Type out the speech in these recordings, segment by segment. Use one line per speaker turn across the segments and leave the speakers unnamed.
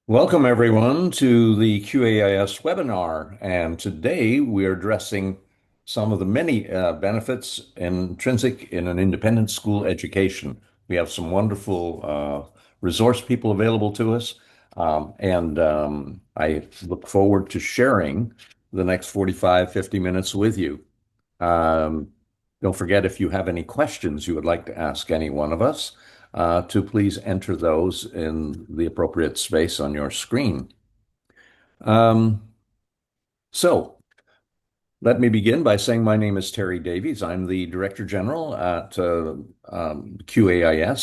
Welcome, everyone, to the QAIS webinar. And today we are addressing some of the many benefits intrinsic in an independent school education. We have some wonderful resource people available to us. And I look forward to sharing the next 45, 50 minutes with you. Um, don't forget, if you have any questions you would like to ask any one of us, to please enter those in the appropriate space on your screen. Um, so let me begin by saying my name is Terry Davies. I'm the Director General at QAIS,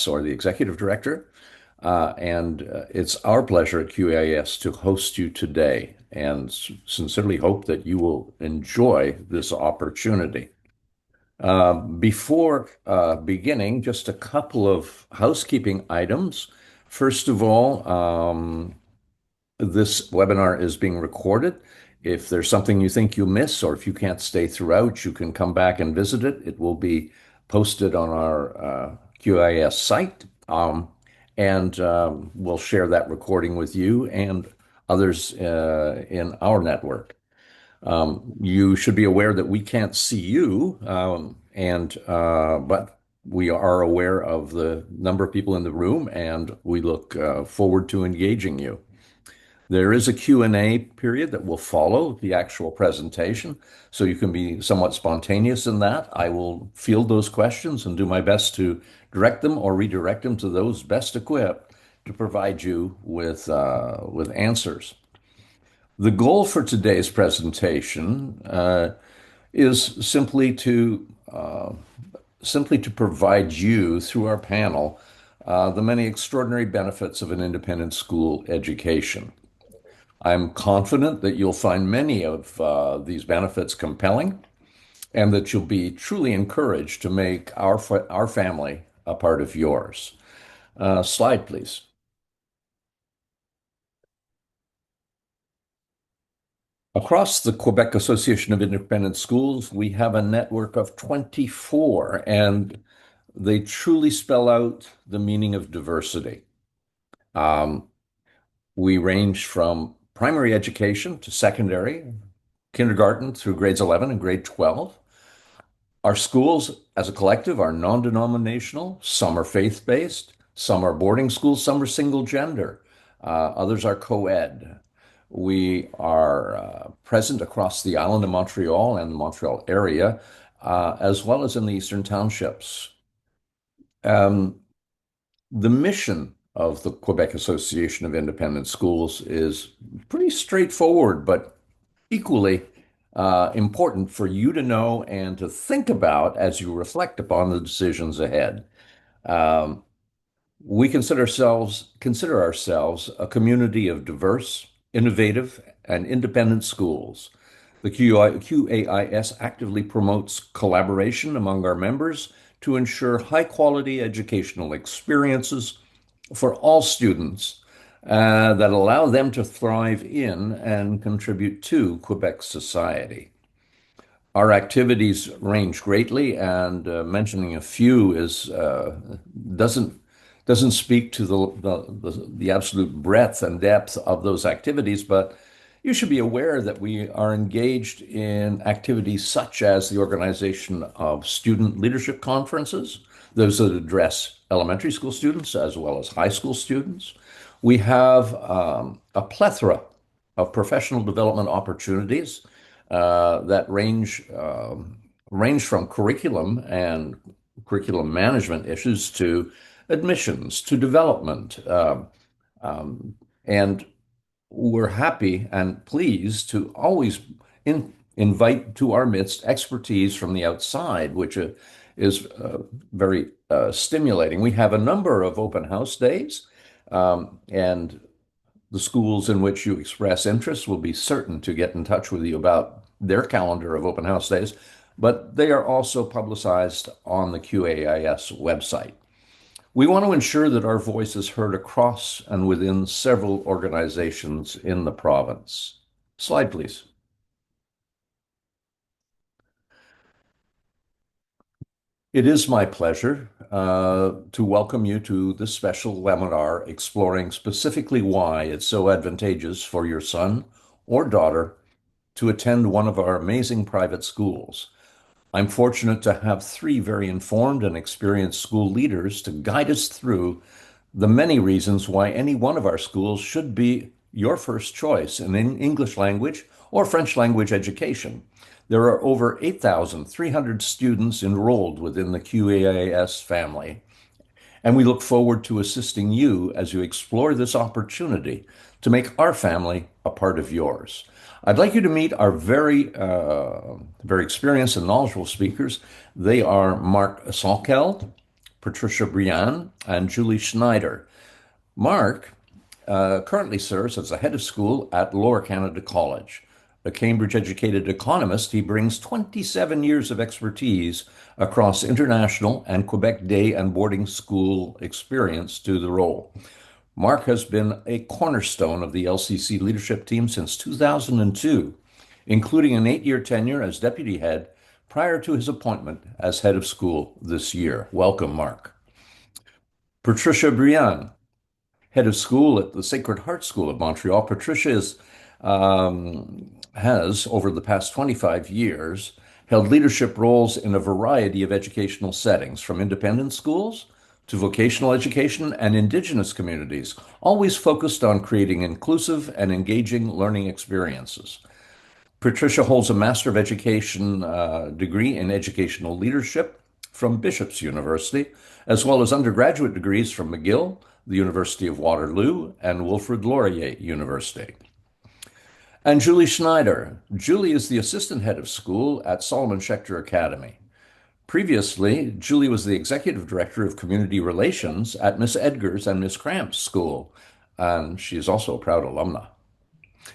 or the Executive Director. And it's our pleasure at QAIS to host you today, and sincerely hope that you will enjoy this opportunity. Before beginning, just a couple of housekeeping items. First of all, this webinar is being recorded. If there's something you think you miss, or if you can't stay throughout, you can come back and visit it. It will be posted on our QIS site, and we'll share that recording with you and others in our network. You should be aware that we can't see you, but we are aware of the number of people in the room, and we look forward to engaging you. There is a Q&A period that will follow the actual presentation, so you can be somewhat spontaneous in that. I will field those questions and do my best to direct them or redirect them to those best equipped to provide you with answers. The goal for today's presentation is simply to provide you through our panel the many extraordinary benefits of an independent school education. I'm confident that you'll find many of these benefits compelling, and that you'll be truly encouraged to make our family a part of yours. Slide, please. Across the Quebec Association of Independent Schools, we have a network of 24, and they truly spell out the meaning of diversity. Um, we range from primary education to secondary, kindergarten through grades 11 and grade 12. Our schools as a collective are non-denominational. Some are faith-based, some are boarding schools, some are single gender, others are co-ed. We are present across the island of Montreal and the Montreal area, as well as in the Eastern Townships. Um, the mission of the Quebec Association of Independent Schools is pretty straightforward, but equally important for you to know and to think about as you reflect upon the decisions ahead. Um, we consider ourselves a community of diverse, innovative, and independent schools. The QAIS actively promotes collaboration among our members to ensure high quality educational experiences for all students that allow them to thrive in and contribute to Quebec society. Our activities range greatly, and mentioning a few is doesn't speak to the absolute breadth and depth of those activities, but you should be aware that we are engaged in activities such as the organization of student leadership conferences, those that address elementary school students as well as high school students. We have a plethora of professional development opportunities that range from curriculum and curriculum management issues to admissions to development. And we're happy and pleased to always invite to our midst expertise from the outside, which is very stimulating. We have a number of open house days, and the schools in which you express interest will be certain to get in touch with you about their calendar of open house days, but they are also publicized on the QAIS website. We want to ensure that our voice is heard across and within several organizations in the province. Slide, please. It is my pleasure to welcome you to this special webinar exploring specifically why it's so advantageous for your son or daughter to attend one of our amazing private schools. I'm fortunate to have three very informed and experienced school leaders to guide us through the many reasons why any one of our schools should be your first choice in English language or French language education. There are over 8,300 students enrolled within the QAIS family, and we look forward to assisting you as you explore this opportunity to make our family a part of yours. I'd like you to meet our very experienced and knowledgeable speakers. They are Mark Salkeld, Patricia Briand, and Julie Schneider. Mark currently serves as the head of school at Lower Canada College. A Cambridge-educated economist, he brings 27 years of expertise across international and Quebec day and boarding school experience to the role. Mark has been a cornerstone of the LCC leadership team since 2002, including an 8-year tenure as deputy head prior to his appointment as head of school this year. Welcome, Mark. Patricia Briand, head of school at the Sacred Heart School of Montreal. Patricia has, over the past 25 years, held leadership roles in a variety of educational settings, from independent schools to vocational education and Indigenous communities, always focused on creating inclusive and engaging learning experiences. Patricia holds a Master of Education degree in Educational Leadership from Bishop's University, as well as undergraduate degrees from McGill, the University of Waterloo, and Wilfrid Laurier University. And Julie Schneider. Julie is the assistant head of school at Solomon Schechter Academy. Previously, Julie was the executive director of community relations at Miss Edgar's and Miss Cramp's school, and she is also a proud alumna.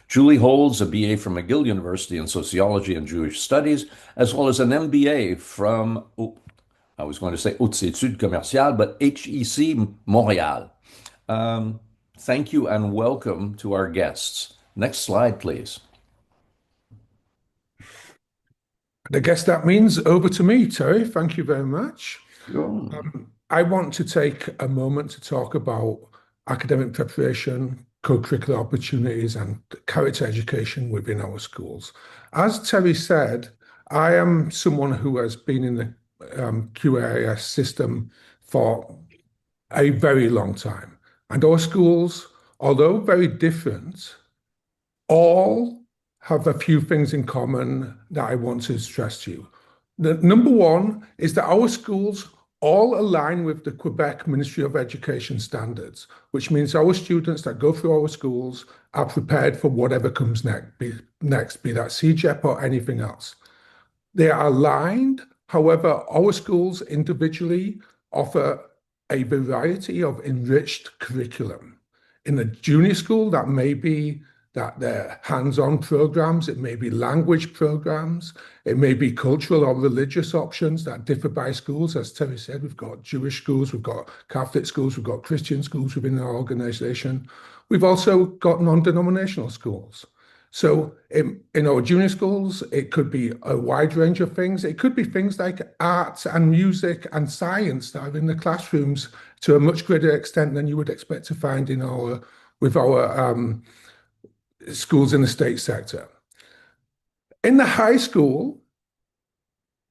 Julie holds a BA from McGill University in Sociology and Jewish Studies, as well as an MBA from, I was going to say Hautes Études Commerciales, but HEC Montreal. Thank you and welcome to our guests. Next slide, please.
I guess that means over to me, Terry. Thank you very much.
Sure.
I want to take a moment to talk about academic preparation, co-curricular opportunities, and character education within our schools. As Terry said, I am someone who has been in the QAIS system for a very long time. And our schools, although very different, all have a few things in common that I want to stress to you. The number one is that our schools all align with the Quebec Ministry of Education standards, which means our students that go through our schools are prepared for whatever comes next, be that CEGEP or anything else. They are aligned. However, our schools individually offer a variety of enriched curriculum. In the junior school, that may be that they're hands-on programs, it may be language programs, it may be cultural or religious options that differ by schools. As Terry said, we've got Jewish schools, we've got Catholic schools, we've got Christian schools within our organization. We've also got non-denominational schools. So in our junior schools, it could be a wide range of things. It could be things like arts and music and science that are in the classrooms to a much greater extent than you would expect to find in our schools in the state sector. In the high school,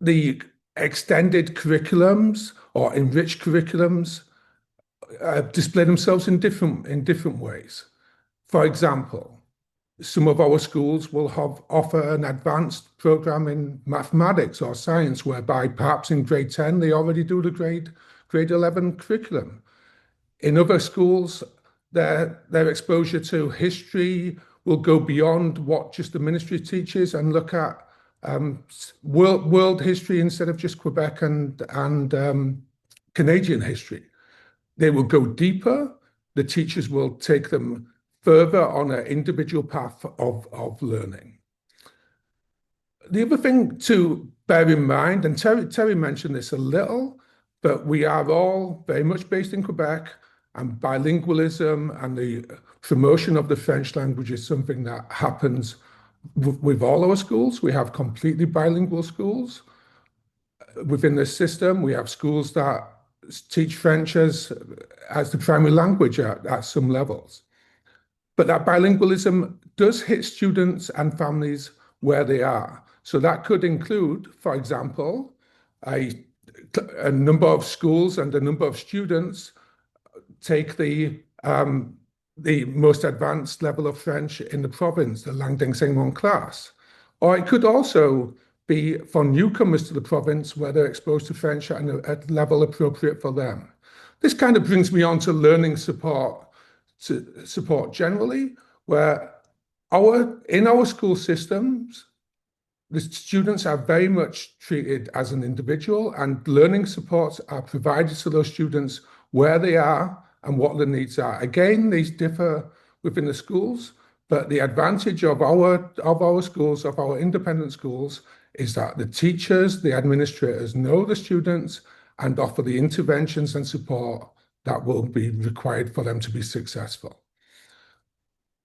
the extended curriculums or enriched curriculums display themselves in different ways. For example, some of our schools will offer an advanced program in mathematics or science, whereby perhaps in grade 10 they already do the grade 11 curriculum. In other schools, their exposure to history will go beyond what just the ministry teaches and look at world history instead of just Quebec and Canadian history. They will go deeper. The teachers will take them further on an individual path of learning. The other thing to bear in mind, and Terry mentioned this a little, but we are all very much based in Quebec, and bilingualism and the promotion of the French language is something that happens with all our schools. We have completely bilingual schools. within the system. We have schools that teach French as the primary language at some levels. But that bilingualism does hit students and families where they are. So that could include, for example, a number of schools and a number of students take the most advanced level of French in the province, the langue d'enseignement class. Or it could also be for newcomers to the province where they're exposed to French at a level appropriate for them. This kind of brings me on to learning support generally, where in our school systems, the students are very much treated as an individual, and learning supports are provided to those students where they are and what the needs are. Again, these differ within the schools, but the advantage of our schools, of our independent schools, is that the teachers, the administrators know the students and offer the interventions and support that will be required for them to be successful.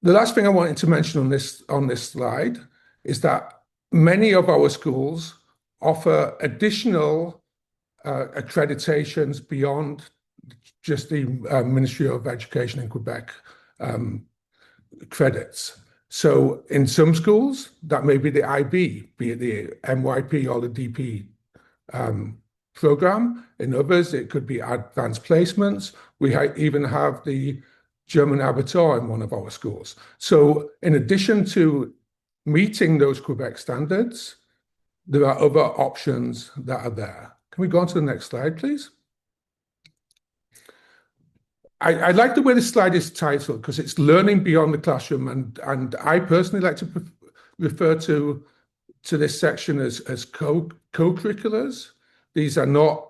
The last thing I wanted to mention on this slide is that many of our schools offer additional accreditations beyond just the Ministry of Education in Quebec credits. So in some schools, that may be the IB, be it the MYP or the DP program. In others, it could be advanced placements. We even have the German Abitur in one of our schools. So in addition to meeting those Quebec standards, there are other options that are there. Can we go on to the next slide, please? I like the way this slide is titled because it's learning beyond the classroom, and I personally like to refer to this section as co-curriculars. These are not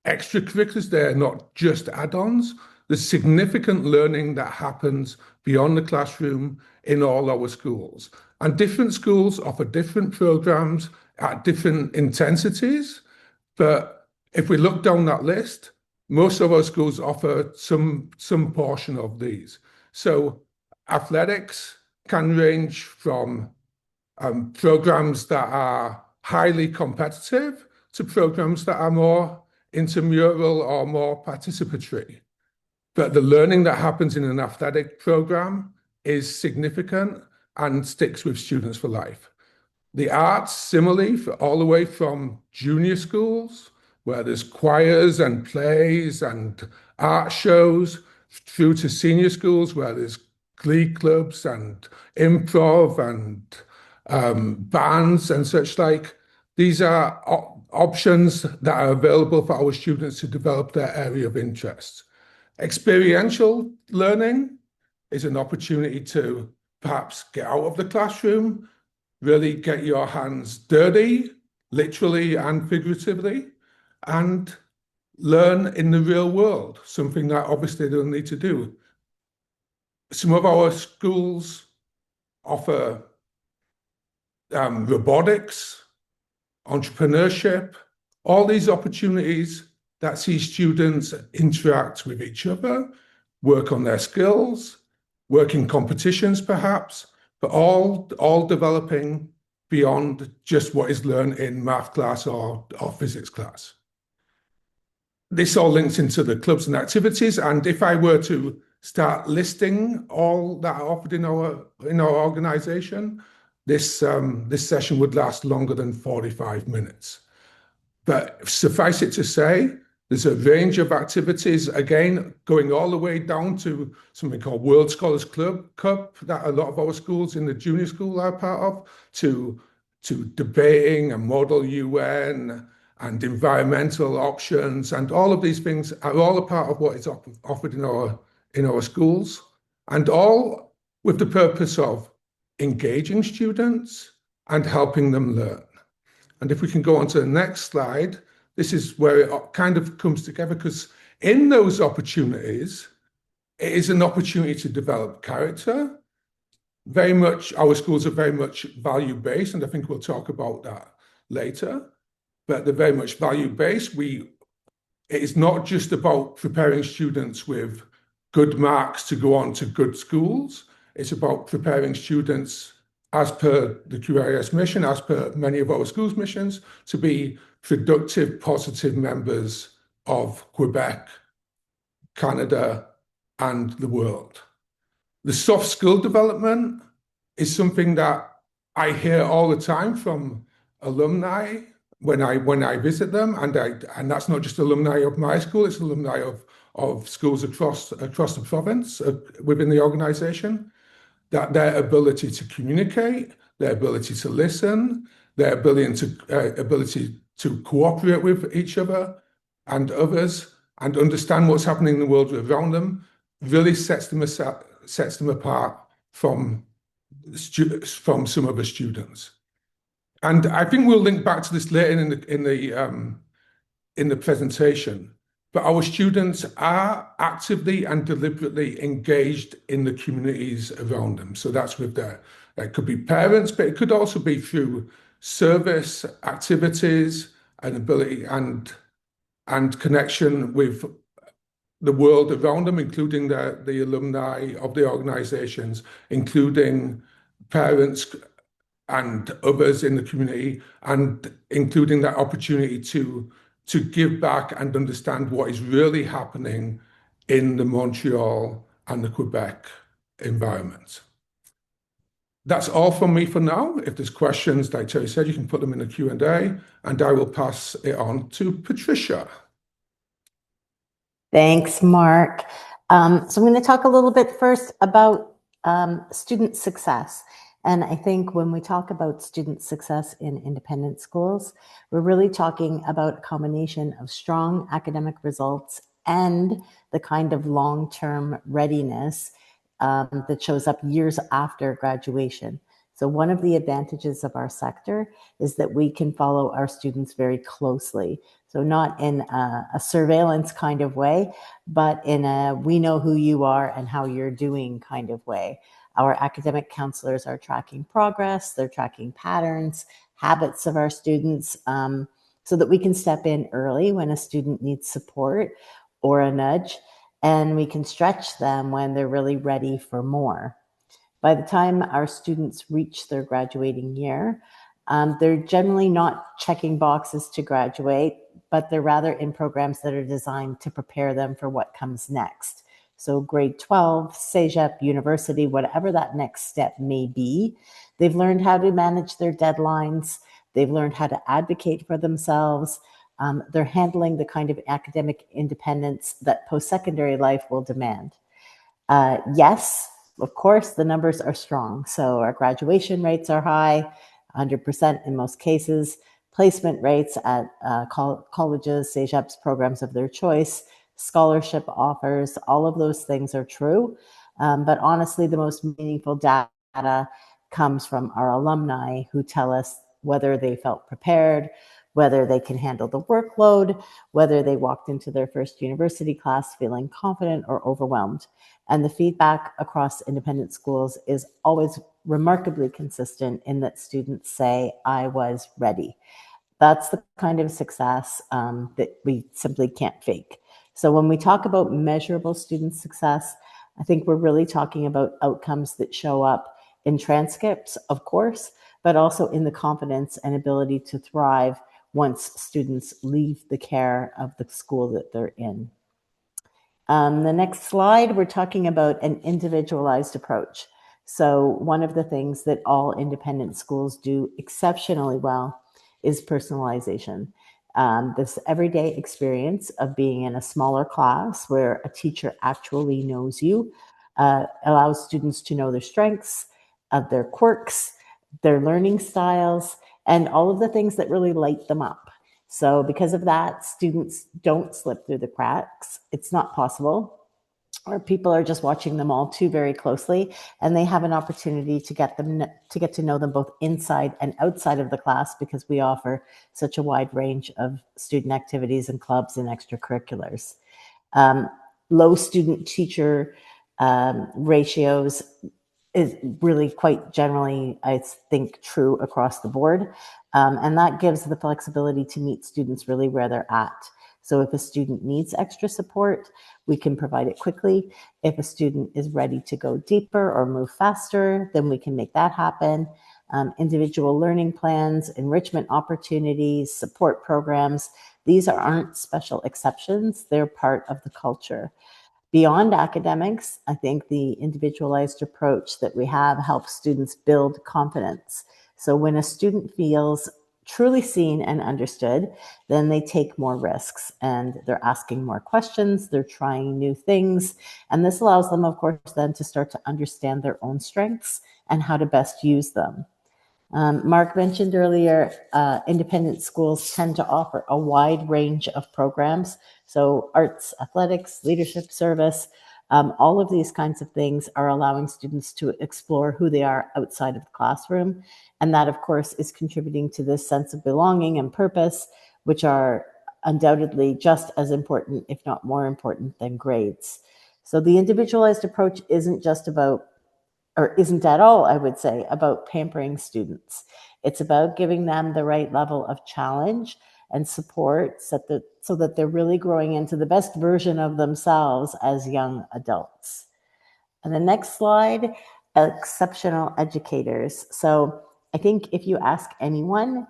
extracurriculars, they're not just add-ons. There's significant learning that happens beyond the classroom in all our schools. And different schools offer different programs at different intensities. But if we look down that list, most of our schools offer some portion of these. So athletics can range from programs that are highly competitive to programs that are more intramural or more participatory. But the learning that happens in an athletic program is significant and sticks with students for life. The arts, similarly, all the way from junior schools, where there's choirs and plays and art shows, through to senior schools, where there's glee clubs and improv and bands and such like. These are options that are available for our students to develop their area of interest. Experiential learning is an opportunity to perhaps get out of the classroom, really get your hands dirty, literally and figuratively, and learn in the real world, something that obviously they'll need to do. Some of our schools offer robotics, entrepreneurship, all these opportunities that see students interact with each other, work on their skills, work in competitions perhaps, but all developing beyond just what is learned in math class or physics class. This all links into the clubs and activities, and if I were to start listing all that are offered in our organization, this session would last longer than 45 minutes. But suffice it to say, there's a range of activities, again, going all the way down to something called World Scholars Cup that a lot of our schools in the junior school are part of, to debating and Model UN and environmental options, and all of these things are all a part of what is offered in our schools, and all with the purpose of engaging students and helping them learn. And if we can go on to the next slide, this is where it kind of comes together, because in those opportunities, it is an opportunity to develop character. Very much, our schools are very much value-based, and I think we'll talk about that later. But they're very much value-based. It is not just about preparing students with good marks to go on to good schools. It's about preparing students, as per the QAIS mission, as per many of our schools' missions, to be productive, positive members of Quebec, Canada, and the world. The soft skill development is something that I hear all the time from alumni when I visit them, and that's not just alumni of my school; it's alumni of schools across the province within the organization. That their ability to communicate, their ability to listen, their ability to cooperate with each other and others, and understand what's happening in the world around them, really sets them apart from some other students. And I think we'll link back to this later in the presentation. But our students are actively and deliberately engaged in the communities around them. So that's with it could be parents, but it could also be through service activities and ability and connection with the world around them, including the alumni of the organizations, including parents and others in the community, and including that opportunity to give back and understand what is really happening in the Montreal and the Quebec environment. That's all from me for now. If there's questions, like Terry said, you can put them in the Q&A, and I will pass it on to Patricia.
Thanks, Mark. So I'm going to talk a little bit first about student success. And I think when we talk about student success in independent schools, we're really talking about a combination of strong academic results and the kind of long-term readiness that shows up years after graduation. So one of the advantages of our sector is that we can follow our students very closely. So not in a surveillance kind of way, but in a we know who you are and how you're doing kind of way. Our academic counselors are tracking progress, they're tracking patterns, habits of our students, so that we can step in early when a student needs support or a nudge, and we can stretch them when they're really ready for more. By the time our students reach their graduating year, they're generally not checking boxes to graduate, but they're rather in programs that are designed to prepare them for what comes next. So grade 12, cégep, university, whatever that next step may be, they've learned how to manage their deadlines. They've learned how to advocate for themselves. They're handling the kind of academic independence that post-secondary life will demand. Yes, of course, the numbers are strong. So our graduation rates are high, 100% in most cases. Placement rates at colleges, cégeps, programs of their choice, scholarship offers, all of those things are true. But honestly, the most meaningful data comes from our alumni who tell us whether they felt prepared, whether they can handle the workload, whether they walked into their first university class feeling confident or overwhelmed. And the feedback across independent schools is always remarkably consistent in that students say, I was ready. That's the kind of success that we simply can't fake. So when we talk about measurable student success, I think we're really talking about outcomes that show up in transcripts, of course, but also in the confidence and ability to thrive once students leave the care of the school that they're in. The next slide, we're talking about an individualized approach. So one of the things that all independent schools do exceptionally well is personalization. This everyday experience of being in a smaller class where a teacher actually knows you allows students to know their strengths, their quirks, their learning styles, and all of the things that really light them up. So because of that, students don't slip through the cracks. It's not possible. Or people are just watching them all too very closely, and they have an opportunity to get to know them both inside and outside of the class because we offer such a wide range of student activities and clubs and extracurriculars. Low student-teacher ratios is really quite generally, I think, true across the board. And that gives the flexibility to meet students really where they're at. So if a student needs extra support, we can provide it quickly. If a student is ready to go deeper or move faster, then we can make that happen. individual learning plans, enrichment opportunities, support programs. These aren't special exceptions, they're part of the culture. Beyond academics, I think the individualized approach that we have helps students build confidence. So when a student feels truly seen and understood, then they take more risks and they're asking more questions, they're trying new things. And this allows them, of course, then to start to understand their own strengths and how to best use them. Mark mentioned earlier, independent schools tend to offer a wide range of programs. So arts, athletics, leadership service, all of these kinds of things are allowing students to explore who they are outside of the classroom. And that, of course, is contributing to this sense of belonging and purpose, which are undoubtedly just as important, if not more important, than grades. So the individualized approach isn't just about, or isn't at all, I would say, about pampering students. It's about giving them the right level of challenge and support so that they're really growing into the best version of themselves as young adults. And the next slide, exceptional educators. So I think if you ask anyone,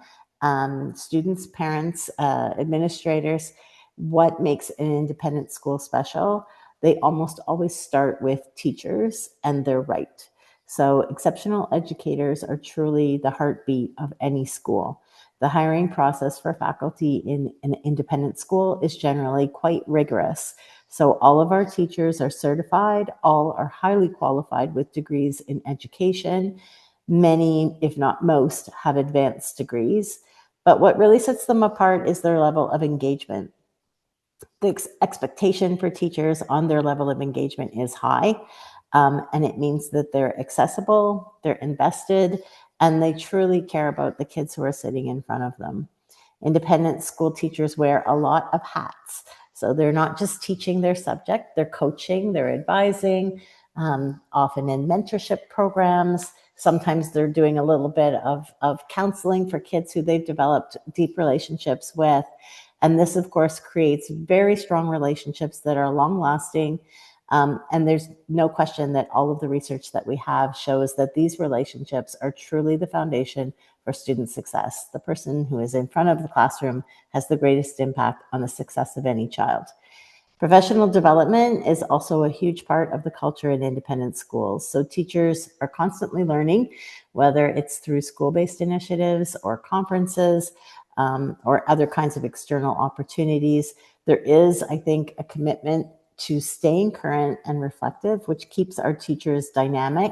students, parents, administrators, what makes an independent school special, they almost always start with teachers, and they're right. So exceptional educators are truly the heartbeat of any school. The hiring process for faculty in an independent school is generally quite rigorous. So all of our teachers are certified, all are highly qualified with degrees in education. Many, if not most, have advanced degrees. But what really sets them apart is their level of engagement. The expectation for teachers on their level of engagement is high. And it means that they're accessible, they're invested, and they truly care about the kids who are sitting in front of them. Independent school teachers wear a lot of hats. So they're not just teaching their subject, they're coaching, they're advising, often in mentorship programs. Sometimes they're doing a little bit of counseling for kids who they've developed deep relationships with. And this, of course, creates very strong relationships that are long lasting. And there's no question that all of the research that we have shows that these relationships are truly the foundation for student success. The person who is in front of the classroom has the greatest impact on the success of any child. Professional development is also a huge part of the culture in independent schools. So teachers are constantly learning, whether it's through school-based initiatives or conferences or other kinds of external opportunities. There is, I think, a commitment to staying current and reflective, which keeps our teachers dynamic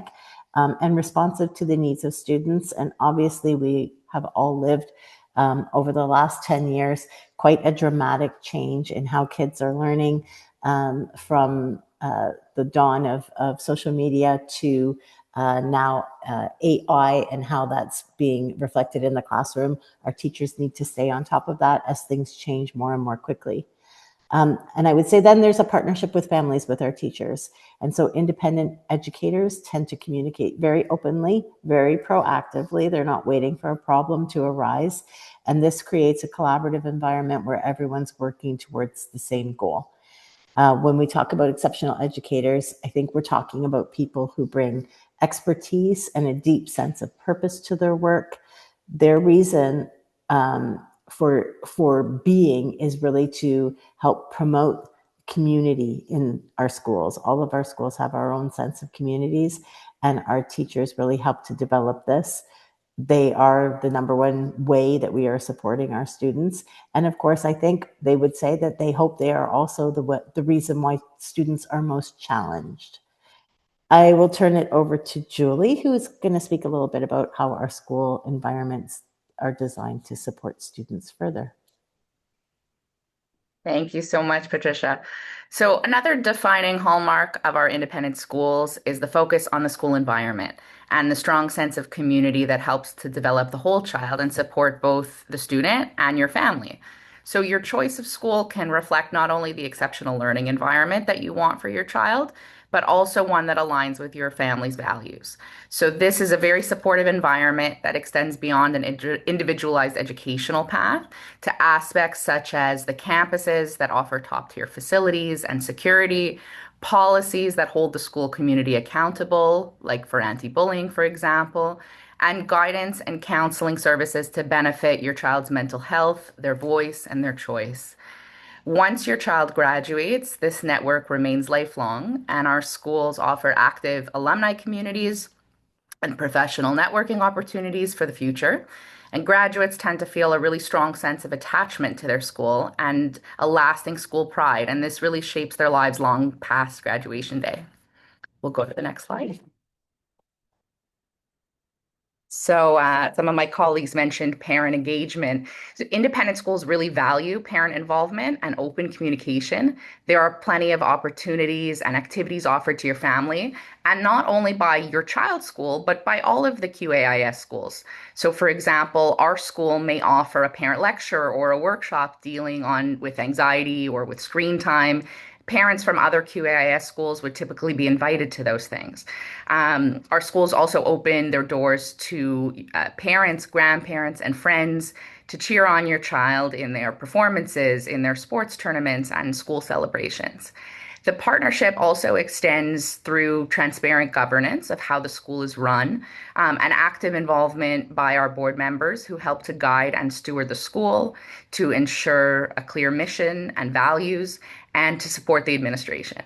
and responsive to the needs of students. And obviously, we have all lived over the last 10 years quite a dramatic change in how kids are learning from the dawn of social media to now AI and how that's being reflected in the classroom. Our teachers need to stay on top of that as things change more and more quickly. And I would say then there's a partnership with families with our teachers. And so independent educators tend to communicate very openly, very proactively. They're not waiting for a problem to arise. And this creates a collaborative environment where everyone's working towards the same goal. When we talk about exceptional educators, I think we're talking about people who bring expertise and a deep sense of purpose to their work. Their reason for being is really to help promote community in our schools. All of our schools have our own sense of communities, and our teachers really help to develop this. They are the number one way that we are supporting our students. And of course, I think they would say that they hope they are also the reason why students are most challenged. I will turn it over to Julie, who's going to speak a little bit about how our school environments are designed to support students further.
Thank you so much, Patricia. So another defining hallmark of our independent schools is the focus on the school environment and the strong sense of community that helps to develop the whole child and support both the student and your family. So your choice of school can reflect not only the exceptional learning environment that you want for your child, but also one that aligns with your family's values. So this is a very supportive environment that extends beyond an individualized educational path to aspects such as the campuses that offer top-tier facilities and security, policies that hold the school community accountable, like for anti-bullying, for example, and guidance and counseling services to benefit your child's mental health, their voice, and their choice. Once your child graduates, this network remains lifelong, and our schools offer active alumni communities and professional networking opportunities for the future. And graduates tend to feel a really strong sense of attachment to their school and a lasting school pride. And this really shapes their lives long past graduation day. We'll go to the next slide. So some of my colleagues mentioned parent engagement. So independent schools really value parent involvement and open communication. There are plenty of opportunities and activities offered to your family, and not only by your child's school, but by all of the QAIS schools. So for example, our school may offer a parent lecture or a workshop dealing with anxiety or with screen time. Parents from other QAIS schools would typically be invited to those things. Our schools also open their doors to parents, grandparents, and friends to cheer on your child in their performances, in their sports tournaments, and school celebrations. The partnership also extends through transparent governance of how the school is run, and active involvement by our board members who help to guide and steward the school, to ensure a clear mission and values, and to support the administration.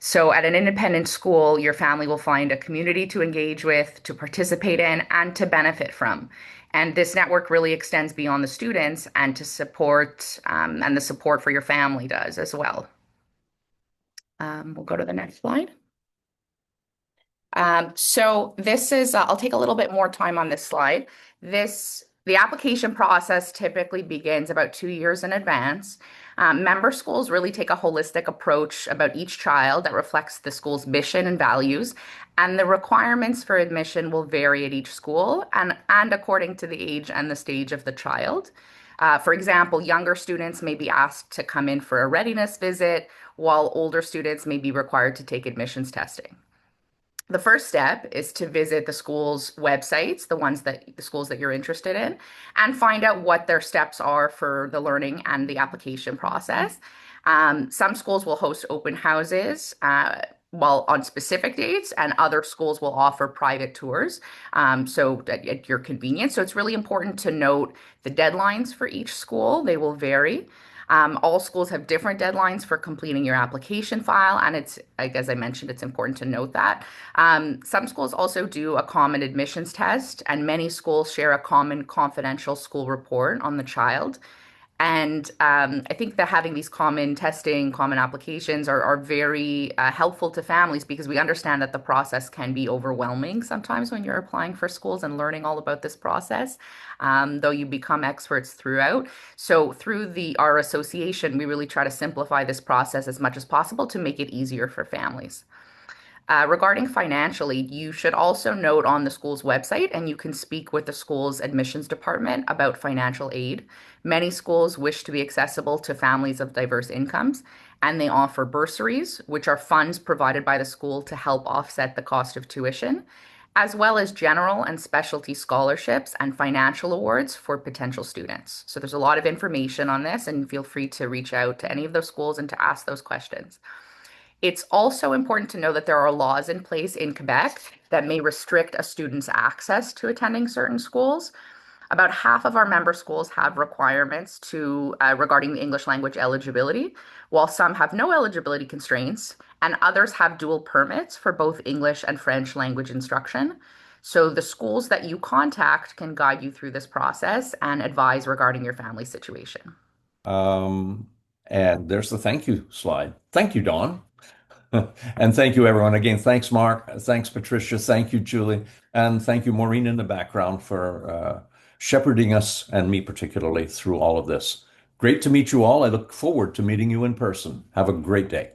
So at an independent school, your family will find a community to engage with, to participate in, and to benefit from. And this network really extends beyond the students and to support, and the support for your family does as well. We'll go to the next slide. So this is, I'll take a little bit more time on this slide. The application process typically begins about 2 years in advance. Member schools really take a holistic approach about each child that reflects the school's mission and values, and the requirements for admission will vary at each school and according to the age and the stage of the child. For example, younger students may be asked to come in for a readiness visit, while older students may be required to take admissions testing. The first step is to visit the school's websites, the schools that you're interested in, and find out what their steps are for the learning and the application process. Some schools will host open houses while on specific dates, and other schools will offer private tours, so at your convenience. So it's really important to note the deadlines for each school. They will vary. All schools have different deadlines for completing your application file, and as I mentioned, it's important to note that. Some schools also do a common admissions test, and many schools share a common confidential school report on the child. And I think that having these common testing, common applications are very helpful to families, because we understand that the process can be overwhelming sometimes when you're applying for schools and learning all about this process, though you become experts throughout. So through our association, we really try to simplify this process as much as possible to make it easier for families. Regarding financially, you should also note on the school's website, and you can speak with the school's admissions department about financial aid. Many schools wish to be accessible to families of diverse incomes, and they offer bursaries, which are funds provided by the school to help offset the cost of tuition, as well as general and specialty scholarships and financial awards for potential students. So there's a lot of information on this, and feel free to reach out to any of those schools and to ask those questions. It's also important to know that there are laws in place in Quebec that may restrict a student's access to attending certain schools. About half of our member schools have requirements regarding the English language eligibility, while some have no eligibility constraints, and others have dual permits for both English and French language instruction. So the schools that you contact can guide you through this process and advise regarding your family situation.
And there's the thank you slide. Thank you, Dawn. And thank you, everyone. Again, thanks, Mark. Thanks, Patricia. Thank you, Julie. And thank you, Maureen, in the background for shepherding us, and me particularly, through all of this. Great to meet you all. I look forward to meeting you in person. Have a great day.